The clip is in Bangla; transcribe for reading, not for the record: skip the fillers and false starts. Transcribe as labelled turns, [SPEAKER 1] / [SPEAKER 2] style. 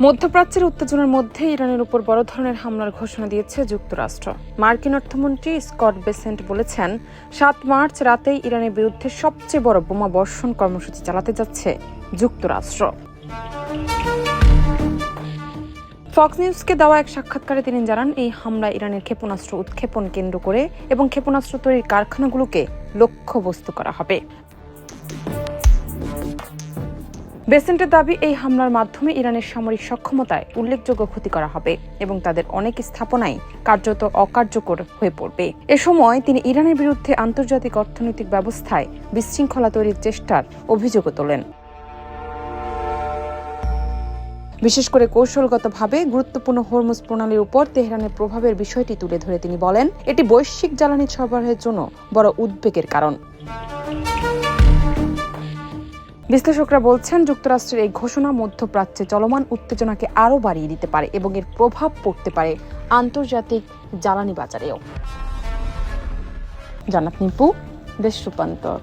[SPEAKER 1] মধ্যপ্রাচ্যের উত্তেজনার মধ্যে ইরানের উপর বড় ধরনের হামলার ঘোষণা দিয়েছে যুক্তরাষ্ট্র। মার্কিন অর্থমন্ত্রী স্কট বেসেন্ট বলেছেন, ৭ মার্চ রাতেই ইরানের বিরুদ্ধে সবচেয়ে বড় বোমা বর্ষণ কর্মসূচি চালাতে যাচ্ছে যুক্তরাষ্ট্র। ফক্স নিউজকে দেওয়া এক সাক্ষাৎকারে তিনি জানান, এই হামলা ইরানের ক্ষেপণাস্ত্র উৎক্ষেপণ কেন্দ্র করে এবং ক্ষেপণাস্ত্র তৈরির কারখানাগুলোকে লক্ষ্যবস্তু করা হবে। বেসেন্টের দাবি, এই হামলার মাধ্যমে ইরানের সামরিক সক্ষমতায় উল্লেখযোগ্য ক্ষতি করা হবে এবং তাদের অনেক স্থাপনাই কার্যত অকার্যকর হয়ে পড়বে। এ সময় তিনি ইরানের বিরুদ্ধে আন্তর্জাতিক অর্থনৈতিক ব্যবস্থায় বিশৃঙ্খলা তৈরির চেষ্টার অভিযোগও তোলেন। বিশেষ করে কৌশলগতভাবে গুরুত্বপূর্ণ হরমুজ প্রণালীর উপর তেহরানের প্রভাবের বিষয়টি তুলে ধরে তিনি বলেন, এটি বৈশ্বিক জ্বালানি সরবরাহের জন্য বড় উদ্বেগের কারণ। বিশ্লেষকরা বলছেন, যুক্তরাষ্ট্রের এই ঘোষণা মধ্যপ্রাচ্যে চলমান উত্তেজনাকে আরও বাড়িয়ে দিতে পারে এবং এর প্রভাব পড়তে পারে আন্তর্জাতিক জ্বালানি বাজারেও। জান্নাত নিপু, দেশ রূপান্তর।